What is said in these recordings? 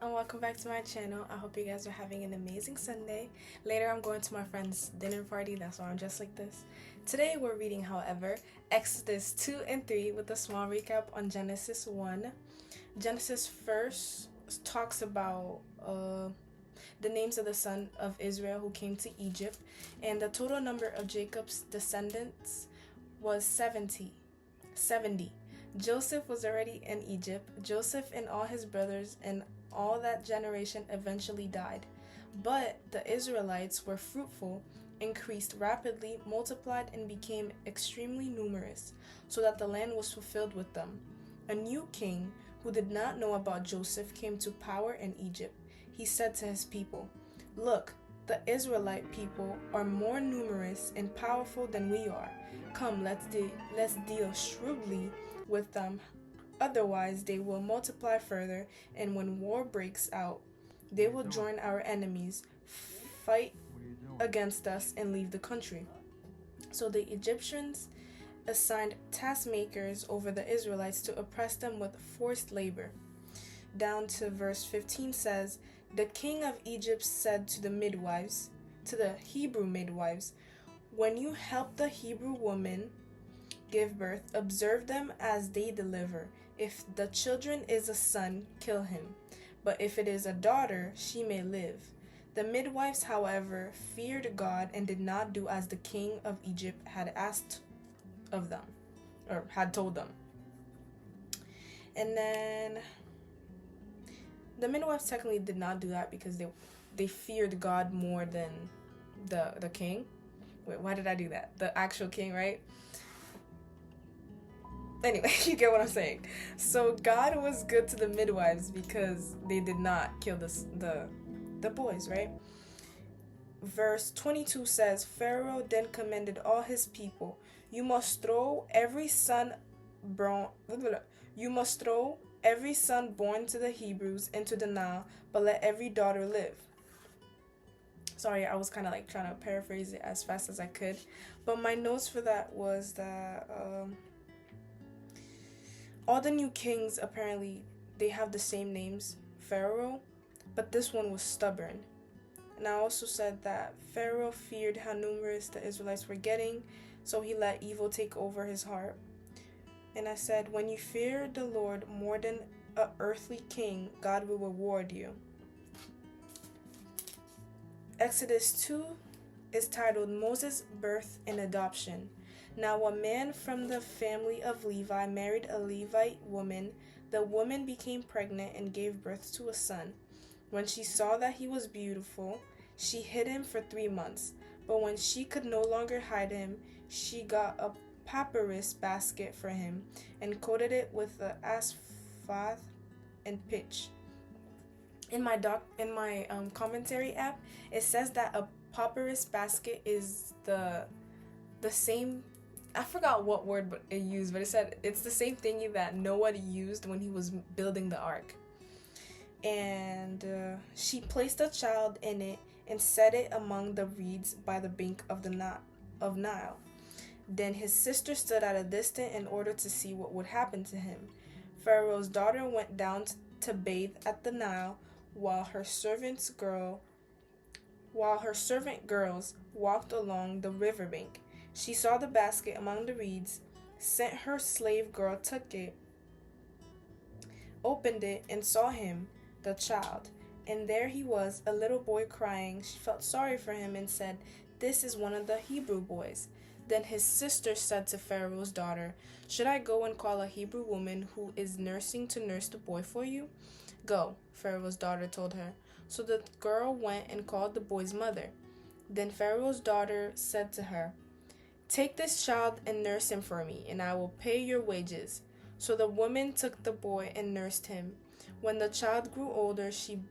and welcome back to my channel. I hope you guys are having an amazing Sunday. Later I'm going to my friend's dinner party, that's why I'm just like this. Today we're reading, however, Exodus 2 and 3 with a small recap on Genesis 1. Genesis first talks about the names of the son of Israel who came to Egypt, and the total number of Jacob's descendants was 70. Joseph was already in Egypt. Joseph and all his brothers and all that generation eventually died. But the Israelites were fruitful, increased rapidly, multiplied, and became extremely numerous, so that the land was fulfilled with them. A new king, who did not know about Joseph, came to power in Egypt. He said to his people, "Look, the Israelite people are more numerous and powerful than we are. Come, let's deal shrewdly with them. Otherwise, they will multiply further, and when war breaks out, they will join our enemies, fight against us, and leave the country." So the Egyptians assigned taskmakers over the Israelites to oppress them with forced labor. Down to verse 15 says, "The king of Egypt said to the Hebrew midwives, when you help the Hebrew woman give birth, observe them as they deliver. If the children is a son, kill him. But if it is a daughter, she may live." The midwives, however, feared God and did not do as the king of Egypt had asked of them, or had told them. And then the midwives technically did not do that because they feared God more than the king. Wait, why did I do that? The actual king, right? Anyway, you get what I'm saying. So God was good to the midwives because they did not kill the boys, right? Verse 22 says, "Pharaoh then commanded all his people, you must throw every son born to the Hebrews into the Nile, but let every daughter live." Sorry, I was kind of like trying to paraphrase it as fast as I could, but my notes for that was that all the new kings, apparently, they have the same names, Pharaoh, but this one was stubborn. And I also said that Pharaoh feared how numerous the Israelites were getting, so he let evil take over his heart. And I said, when you fear the Lord more than an earthly king, God will reward you. Exodus 2 is titled Moses' Birth and Adoption. Now a man from the family of Levi married a Levite woman. The woman became pregnant and gave birth to a son. When she saw that he was beautiful, she hid him for 3 months. But when she could no longer hide him, she got a papyrus basket for him and coated it with asphalt and pitch. In my commentary app, it says that a papyrus basket is the same. I forgot what word it used, but it said it's the same thing that Noah used when he was building the ark. And she placed a child in it and set it among the reeds by the bank of Nile. Then his sister stood at a distance in order to see what would happen to him. Pharaoh's daughter went down to bathe at the Nile, while her servant girls walked along the riverbank. She saw the basket among the reeds, sent her slave girl, took it, opened it, and saw him, the child. And there he was, a little boy crying. She felt sorry for him and said, "This is one of the Hebrew boys." Then his sister said to Pharaoh's daughter, "Should I go and call a Hebrew woman who is nursing to nurse the boy for you?" "Go," Pharaoh's daughter told her. So the girl went and called the boy's mother. Then Pharaoh's daughter said to her, "Take this child and nurse him for me, and I will pay your wages." So the woman took the boy and nursed him. When the child grew older, she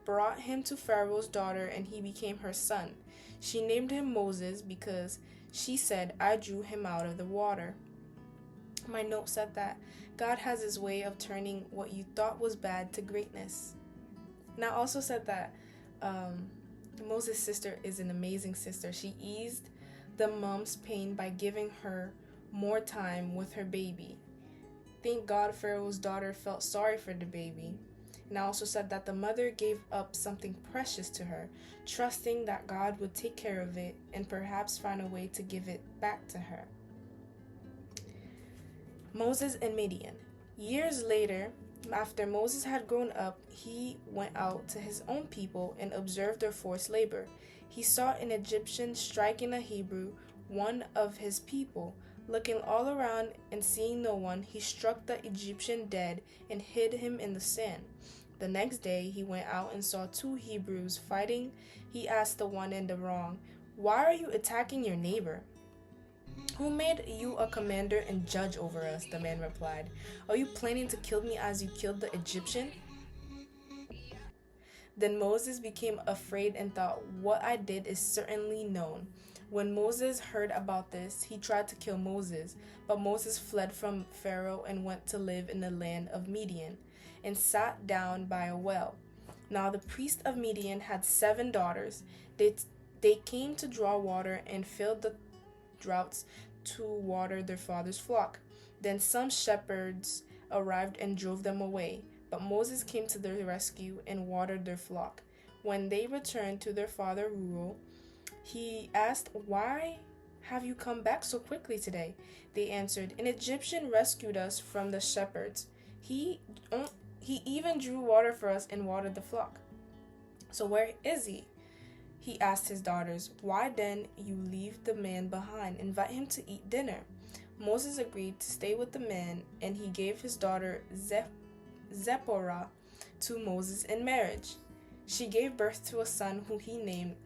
brought him to Pharaoh's daughter, and he became her son. She named him Moses because she said, "I drew him out of the water." My note said that God has his way of turning what you thought was bad to greatness. And I also said that Moses' sister is an amazing sister. She eased the mom's pain by giving her more time with her baby. Thank God Pharaoh's daughter felt sorry for the baby. And I also said that the mother gave up something precious to her, trusting that God would take care of it and perhaps find a way to give it back to her. Moses and Midian. Years later, after Moses had grown up, he went out to his own people and observed their forced labor. He saw an Egyptian striking a Hebrew, one of his people. Looking all around and seeing no one, he struck the Egyptian dead and hid him in the sand. The next day he went out and saw two Hebrews fighting. He asked the one in the wrong, "Why are you attacking your neighbor?" "Who made you a commander and judge over us?" the man replied. "Are you planning to kill me as you killed the Egyptian?" Then Moses became afraid and thought, "What I did is certainly known." When Moses heard about this, he tried to kill Moses, but Moses fled from Pharaoh and went to live in the land of Midian and sat down by a well. Now the priest of Midian had 7 daughters. They came to draw water and filled the droughts to water their father's flock. Then some shepherds arrived and drove them away, but Moses came to their rescue and watered their flock. When they returned to their father Reuel, he asked, "Why have you come back so quickly today?" They answered, "An Egyptian rescued us from the shepherds. He even drew water for us and watered the flock." "So where is he?" He asked his daughters. "Why then you leave the man behind? Invite him to eat dinner." Moses agreed to stay with the man, and he gave his daughter Zipporah to Moses in marriage. She gave birth to a son who he named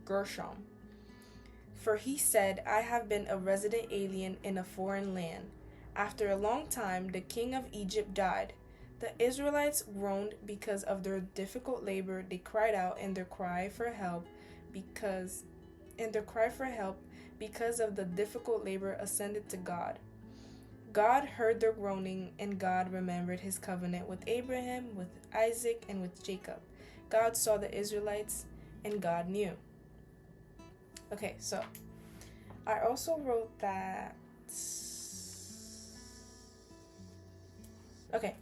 Gershom. For he said, "I have been a resident alien in a foreign land." After a long time, the king of Egypt died. The Israelites groaned because of their difficult labor. They cried out in their cry for help because of the difficult labor ascended to God. God heard their groaning, and God remembered his covenant with Abraham, with Isaac, and with Jacob. God saw the Israelites, and God knew. Okay, so I also wrote that. Okay,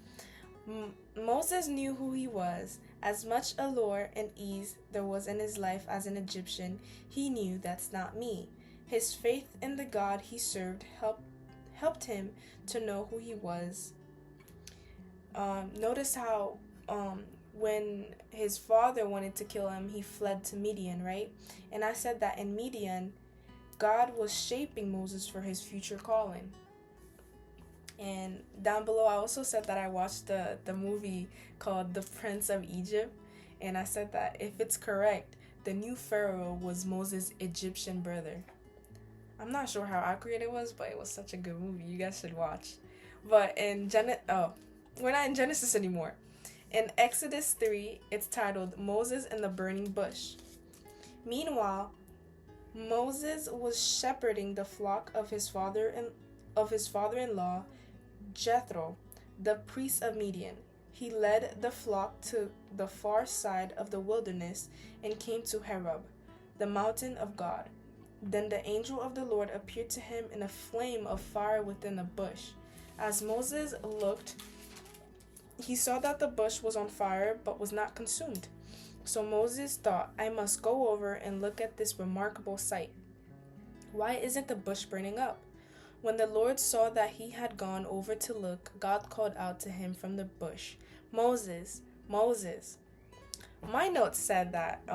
Moses knew who he was. As much allure and ease there was in his life as an Egyptian, he knew, "That's not me." His faith in the God he served helped him to know who he was. Notice how when his father wanted to kill him, he fled to Midian, right? And I said that in Midian, God was shaping Moses for his future calling. And down below, I also said that I watched the movie called The Prince of Egypt. And I said that if it's correct, the new Pharaoh was Moses' Egyptian brother. I'm not sure how accurate it was, but it was such a good movie. You guys should watch. But we're not in Genesis anymore. In Exodus 3, it's titled Moses and the Burning Bush. Meanwhile, Moses was shepherding the flock of his father-in-law, Jethro, the priest of Midian. He led the flock to the far side of the wilderness and came to Horeb, the mountain of God. Then the angel of the Lord appeared to him in a flame of fire within a bush. As Moses looked, he saw that the bush was on fire but was not consumed. So Moses thought, "I must go over and look at this remarkable sight. Why isn't the bush burning up?" When the Lord saw that he had gone over to look, God called out to him from the bush, "Moses, Moses." My notes said that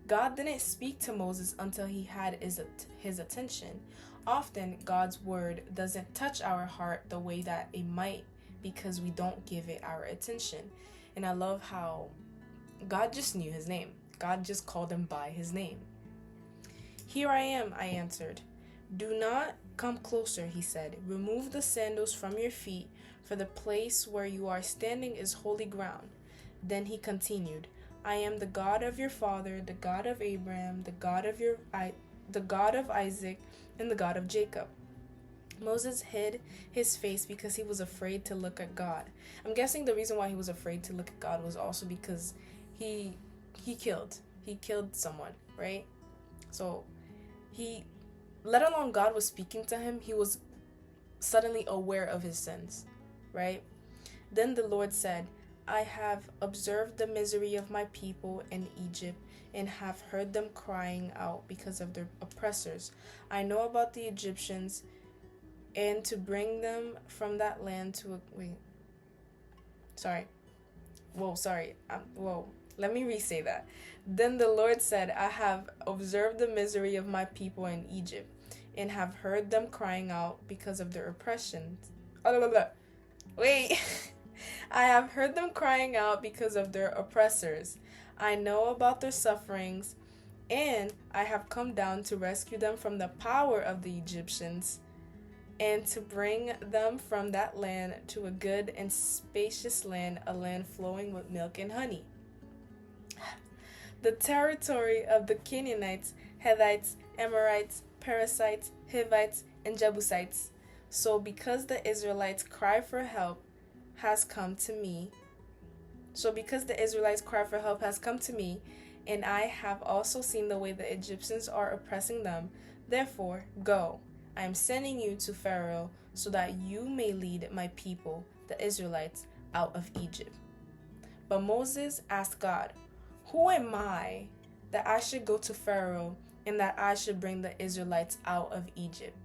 God didn't speak to Moses until he had his attention. Often, God's word doesn't touch our heart the way that it might because we don't give it our attention. And I love how God just knew his name. God just called him by his name. "Here I am," I answered. "Do not come closer," he said. "Remove the sandals from your feet, for the place where you are standing is holy ground." Then he continued, "I am the God of your father, the God of Abraham, the God of Isaac, and the God of Jacob." Moses hid his face because he was afraid to look at God. I'm guessing the reason why he was afraid to look at God was also because he killed someone, right? So let alone God was speaking to him, he was suddenly aware of his sins, right? Then the Lord said, I have observed the misery of my people in Egypt and have heard them crying out because of their oppressors. I know about the Egyptians and to bring them from that land to a wait. Sorry. Whoa. Let me re-say that. Then the Lord said, I have observed the misery of my people in Egypt and have heard them crying out because of their oppression. Wait. I have heard them crying out because of their oppressors. I know about their sufferings, and I have come down to rescue them from the power of the Egyptians and to bring them from that land to a good and spacious land, a land flowing with milk and honey. The territory of the Canaanites, Hittites, Amorites, Perizzites, Hivites, and Jebusites. So because the Israelites' cry for help has come to me, and I have also seen the way the Egyptians are oppressing them, therefore, go. I am sending you to Pharaoh so that you may lead my people, the Israelites, out of Egypt. But Moses asked God, who am I that I should go to Pharaoh and that I should bring the Israelites out of Egypt?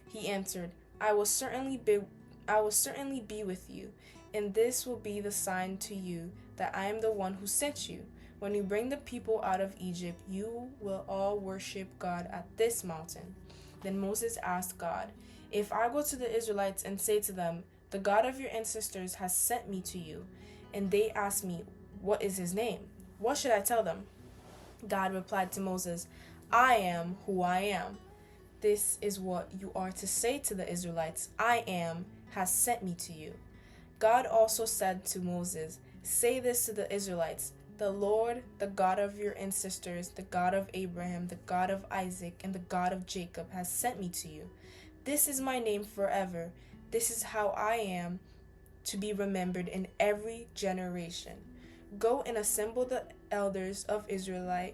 He answered, I will certainly be with you, and this will be the sign to you that I am the one who sent you. When you bring the people out of Egypt, you will all worship God at this mountain. Then Moses asked God, if I go to the Israelites and say to them, the God of your ancestors has sent me to you, and they ask me, what is his name? What should I tell them? God replied to Moses, I am who I am. This is what you are to say to the Israelites, I am has sent me to you. God also said to Moses, say this to the Israelites, the Lord, the God of your ancestors, the God of Abraham, the God of Isaac, and the God of Jacob has sent me to you. This is my name forever. This is how I am to be remembered in every generation. Go and assemble the elders of Israel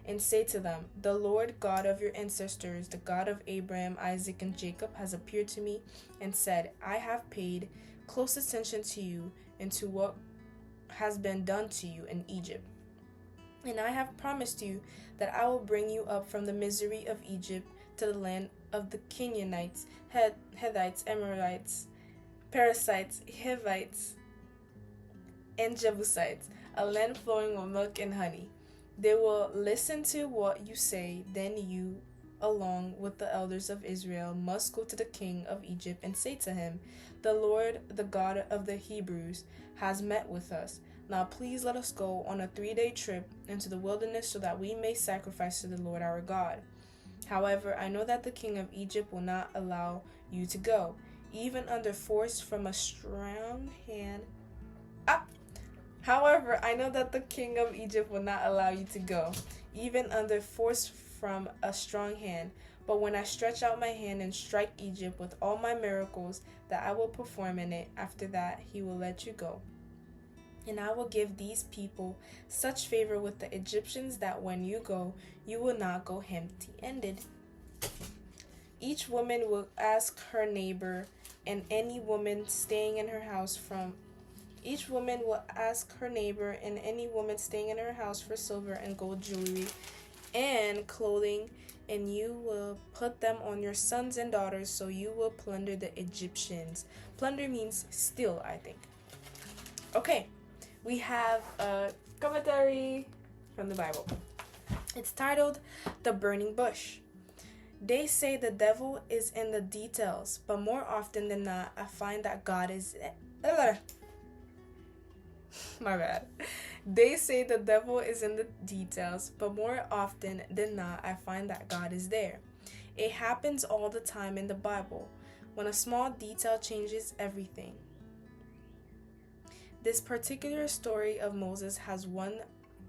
and say to them, the Lord God of your ancestors, the God of Abraham, Isaac, and Jacob has appeared to me and said, I have paid close attention to you and to what has been done to you in Egypt. And I have promised you that I will bring you up from the misery of Egypt to the land of the Canaanites, Hittites, Amorites, Perizzites, Hivites, and Jebusites, a land flowing with milk and honey. They will listen to what you say, then you, along with the elders of Israel, must go to the king of Egypt and say to him, the Lord, the God of the Hebrews, has met with us. Now please let us go on a 3-day trip into the wilderness so that we may sacrifice to the Lord our God. However, I know that the king of Egypt will not allow you to go, even under force from a strong hand. However, I know that the king of Egypt will not allow you to go, even under force from a strong hand. But when I stretch out my hand and strike Egypt with all my miracles that I will perform in it, after that he will let you go. And I will give these people such favor with the Egyptians that when you go, you will not go empty-handed. Each woman will ask her neighbor and any woman staying in her house for silver and gold jewelry and clothing, and you will put them on your sons and daughters, so you will plunder the Egyptians. Plunder means steal, I think. Okay, we have a commentary from the Bible. It's titled, The Burning Bush. They say the devil is in the details, but more often than not, I find that God is... My bad. They say the devil is in the details, but more often than not, I find that God is there. It happens all the time in the Bible, when a small detail changes everything. This particular story of Moses has one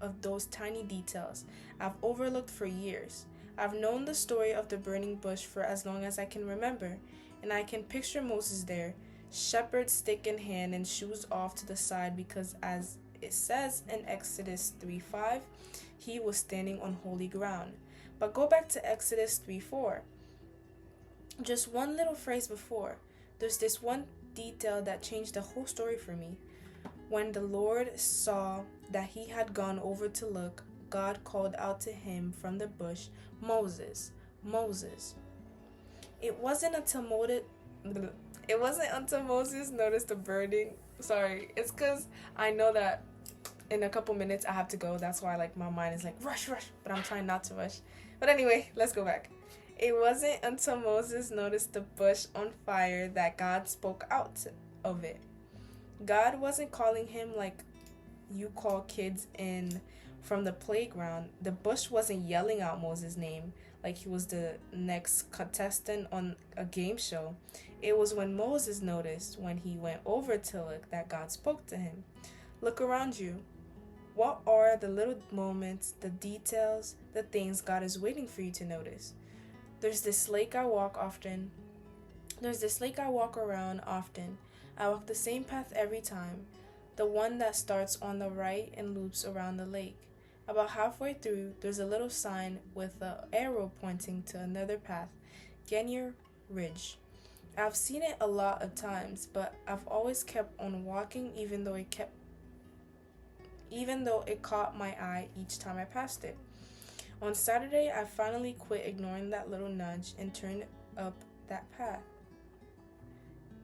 of those tiny details I've overlooked for years. I've known the story of the burning bush for as long as I can remember, and I can picture Moses there, shepherd stick in hand and shoes off to the side, because as it says in Exodus 3:5, he was standing on holy ground. But go back to Exodus 3:4. Just one little phrase before. There's this one detail that changed the whole story for me. When the Lord saw that he had gone over to look, God called out to him from the bush, "Moses, Moses." It wasn't until Moses noticed the burning. Sorry, it's because I know that in a couple minutes I have to go. That's why my mind is rush, but I'm trying not to rush. But anyway, let's go back. It wasn't until Moses noticed the bush on fire that God spoke out of it. God wasn't calling him like you call kids in from the playground. The bush wasn't yelling out Moses' name like he was the next contestant on a game show. It was when Moses noticed, when he went over to look, that God spoke to him. Look around you. What are the little moments, the details, the things God is waiting for you to notice? There's this lake I walk around often. I walk the same path every time, the one that starts on the right and loops around the lake. About halfway through, there's a little sign with an arrow pointing to another path, Genier Ridge. I've seen it a lot of times, but I've always kept on walking even though it caught my eye each time I passed it. On Saturday, I finally quit ignoring that little nudge and turned up that path.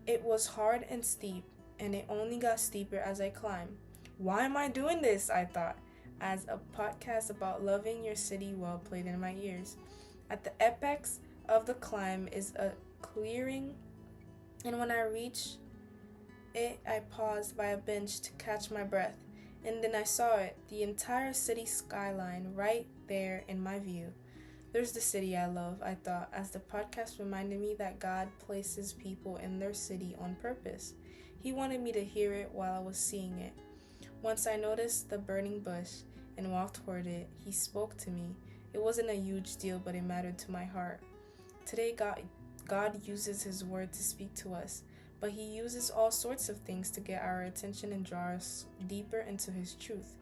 It was hard and steep, and it only got steeper as I climbed. Why am I doing this? I thought, as a podcast about loving your city well played in my ears. At the apex of the climb is a clearing, and when I reached it, I paused by a bench to catch my breath, and then I saw it, the entire city skyline right there in my view. There's the city I love, I thought, as the podcast reminded me that God places people in their city on purpose. He wanted me to hear it while I was seeing it. Once I noticed the burning bush and walked toward it, he spoke to me. It wasn't a huge deal, but it mattered to my heart. Today, God uses his word to speak to us, but he uses all sorts of things to get our attention and draw us deeper into his truth.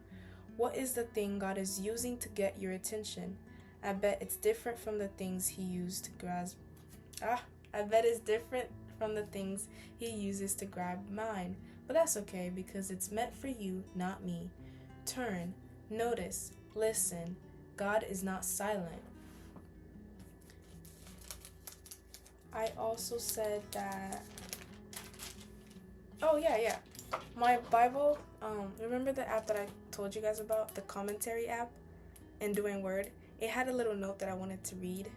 What is the thing God is using to get your attention? I bet it's different from the things he used to grasp. I bet it's different from the things he uses to grab mine, but that's okay because it's meant for you, not me. Turn, notice, listen. God is not silent. I also said that. Oh yeah. My Bible. Remember the app that I told you guys about, the commentary app, Enduring Word? It had a little note that I wanted to read.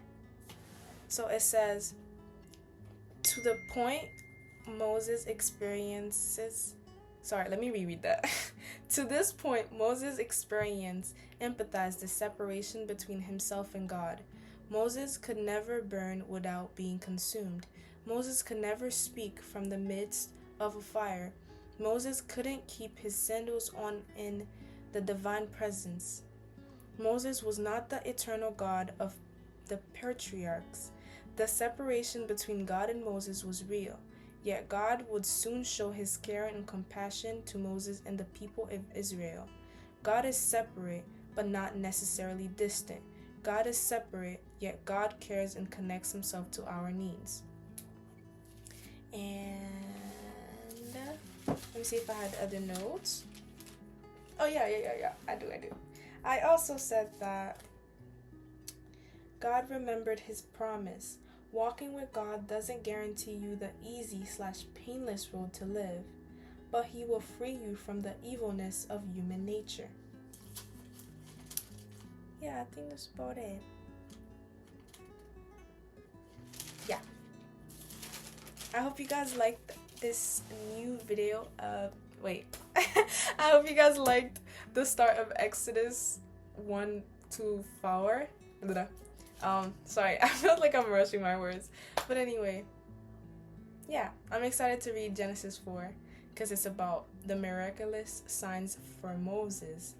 So it says, to the point Moses experiences. Sorry, let me reread that. To this point, Moses empathized the separation between himself and God. Moses could never burn without being consumed. Moses could never speak from the midst of a fire. Moses couldn't keep his sandals on in the divine presence. Moses was not the eternal God of the patriarchs. The separation between God and Moses was real, yet God would soon show his care and compassion to Moses and the people of Israel. God is separate, but not necessarily distant. God is separate, yet God cares and connects himself to our needs. And let me see if I had other notes. Oh yeah. I do. I also said that God remembered his promise. Walking with God doesn't guarantee you the easy/painless road to live, but he will free you from the evilness of human nature. Yeah, I think that's about it. Yeah. I hope you guys liked this new video. I hope you guys liked the start of Exodus 1 to 4. Sorry, I feel like I'm rushing my words. But anyway, yeah, I'm excited to read Genesis 4 because it's about the miraculous signs for Moses.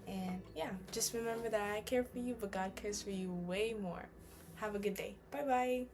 And yeah, just remember that I care for you, but God cares for you way more. Have a good day. Bye-bye.